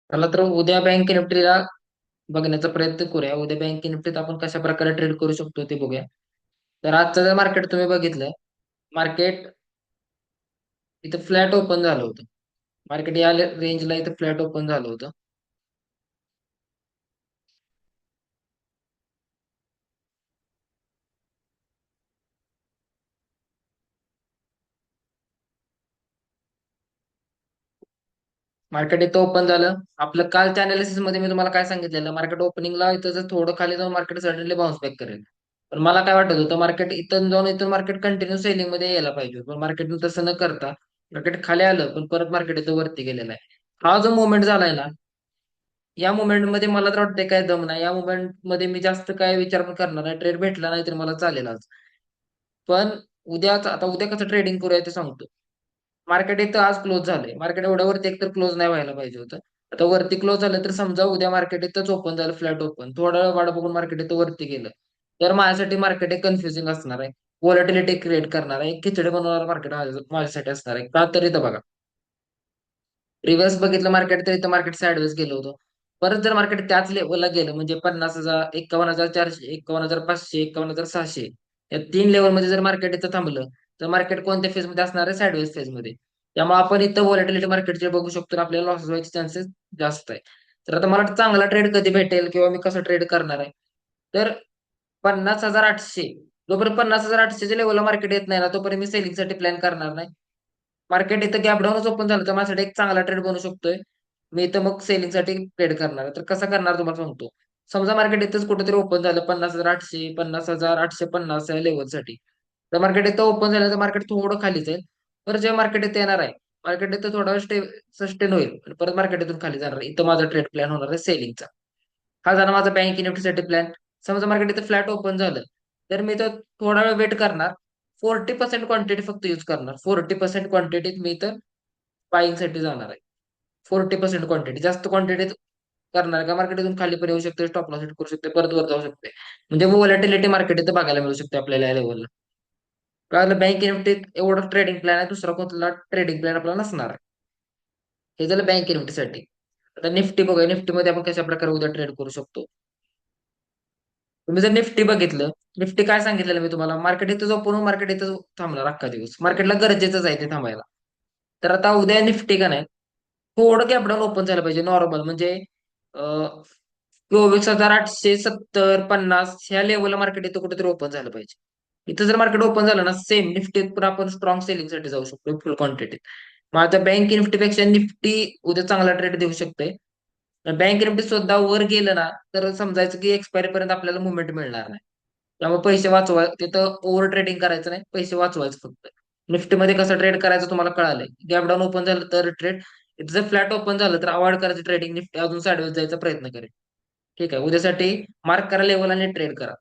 चला तर उद्या बँक निफ्टीला बघण्याचा प्रयत्न करूया. उद्या बँक निफ्टीत आपण कशा प्रकारे ट्रेड करू शकतो ते बघूया. तर आजचं जर मार्केट तुम्ही बघितलं, मार्केट इथं फ्लॅट ओपन झालं होतं. मार्केट या रेंजला इथं फ्लॅट ओपन झालं होतं. मार्केट इथं ओपन झालं. आपलं कालच्या अनालिसिस मध्ये मी तुम्हाला काय सांगितलेलं, मार्केट ओपनिंगला इथं जर थोडं खाली जाऊन मार्केट सडनली बाउन्स बॅक करेल. पण मला काय वाटत होतं, मार्केट इथं जाऊन इथून मार्केट कंटिन्यू सेलिंग मध्ये यायला पाहिजे, पण मार्केटनं तसं न करता मार्केट खाली आलं, पण परत मार्केट इथं वरती गेलेलं आहे. हा जो मोमेंट झालाय ना, या मोमेंट मध्ये मला तर वाटतंय काय दम नाही. या मोमेंट मध्ये मी जास्त काय विचार पण करणार नाही. ट्रेड भेटला नाही तर मला चालेल आज. पण उद्या कसं ट्रेडिंग करूया ते सांगतो. मार्केट इथं आज क्लोज झालंय. मार्केट एवढ्या वरती एकतर क्लोज नाही व्हायला पाहिजे होतं. आता वरती क्लोज झालं तर समजा उद्या मार्केट इथंच ओपन झालं, फ्लॅट ओपन, थोडा वेळ वाट बघून मार्केट इथं वरती गेलं, तर माझ्यासाठी मार्केट एक कन्फ्युजिंग असणार आहे. व्हॉलॅटिलिटी क्रिएट करणार आहे, खिचडी बनवणार मार्केट माझ्यासाठी असणार आहे. का तर इथं बघा, रिव्हर्स बघितलं मार्केट तर इथं मार्केट साईडवेज गेलं होतं. परत जर मार्केट त्याच लेवलला गेलं, म्हणजे 50,000, 51,400, 51,500, 51,600, या तीन लेवलमध्ये जर मार्केट इथं थांबलं, तर मार्केट कोणत्या फेज मध्ये असणार आहे? साईडवेज फेज मध्ये. त्यामुळे आपण इथं व्हॉलॅटिलिटी मार्केटचे बघू शकतो आणि आपल्याला लॉसेस व्हायचे चान्सेस जास्त आहे. तर आता मला चांगला ट्रेड कधी भेटेल किंवा मी कसं ट्रेड करणार आहे, तर 50,800, जोपर्यंत 50,800च्या लेवलला मार्केट येत नाही ना, तोपर्यंत मी सेलिंगसाठी प्लॅन करणार नाही. मार्केट इथं गॅप डाऊनच ओपन झालं तर माझ्यासाठी एक चांगला ट्रेड बनू शकतोय. मी इथं मग सेलिंगसाठी ट्रेड करणार आहे. तर कसं करणार तुम्हाला सांगतो. समजा मार्केट इथंच कुठेतरी ओपन झालं 50,800, 50,850 या लेवलसाठी. तर मार्केट इथं ओपन झालं तर मार्केट थोडं खाली जाईल. तर जे मार्केट इथे येणार आहे, मार्केट इथं थोडा वेळ सस्टेन होईल आणि परत मार्केट इथून खाली जाणार आहे. इथं माझा ट्रेड प्लॅन होणार आहे सेलिंगचा. हा झाला माझा बँक निफ्टीसाठी प्लॅन. समजा मार्केट इथं फ्लॅट ओपन झालं, तर मी तर थोडा वेळ वेट करणार. 40% क्वांटिटी फक्त यूज करणार. 40% क्वांटिटीत मी इथं बाईंगसाठी जाणार आहे. 40% क्वांटिटी, जास्त क्वांटिटीत करणार का मार्केट इथून खाली पण येऊ शकते, स्टॉप लॉस हिट करू शकते, परत वर जाऊ शकते. म्हणजे व्होलॅटिलिटी मार्केट इथं बघायला मिळू शकते आपल्याला या लेवलला. कारण बँक निफ्टीत एवढा ट्रेडिंग प्लॅन आहे, दुसरा कोणता ट्रेडिंग प्लॅन आपला नसणार आहे. हे झालं बँक निफ्टीसाठी. आता निफ्टी बघूया, निफ्टीमध्ये आपण कशा प्रकारे उद्या ट्रेड करू शकतो. तुम्ही जर निफ्टी बघितलं, निफ्टी काय सांगितलेलं मी तुम्हाला, मार्केट इथं झोपून मार्केट इथं थांबणार अख्खा दिवस. मार्केटला गरजेचंच आहे ते थांबायला. तर आता उद्या निफ्टी का नाही, थोडं गॅप डाऊन ओपन झालं पाहिजे नॉर्मल, म्हणजे 24,870, 50 ह्या लेवलला मार्केट इथं कुठेतरी ओपन झालं पाहिजे. इथं जर मार्केट ओपन झालं ना, सेम निफ्टीत पण आपण स्ट्रॉंग सेलिंग साठी जाऊ शकतो फुल क्वांटिटीत. मग आता बँक निफ्टीपेक्षा निफ्टी उद्या चांगला ट्रेड देऊ शकते. बँक निफ्टी सुद्धा वर गेलं ना, तर समजायचं की एक्सपायरी पर्यंत आपल्याला मुवमेंट मिळणार नाही. त्यामुळे पैसे वाचवा, तिथं ओव्हर ट्रेडिंग करायचं नाही, पैसे वाचवायचं फक्त. निफ्टीमध्ये कसं ट्रेड करायचं तुम्हाला कळालंय. गॅप डाऊन ओपन झालं तर ट्रेड, इथं जर फ्लॅट ओपन झालं तर अवॉइड करायचं ट्रेडिंग. निफ्टी अजून साईडवेज जायचा प्रयत्न करेल. ठीक आहे, उद्यासाठी मार्क करा लेवल आणि ट्रेड करा.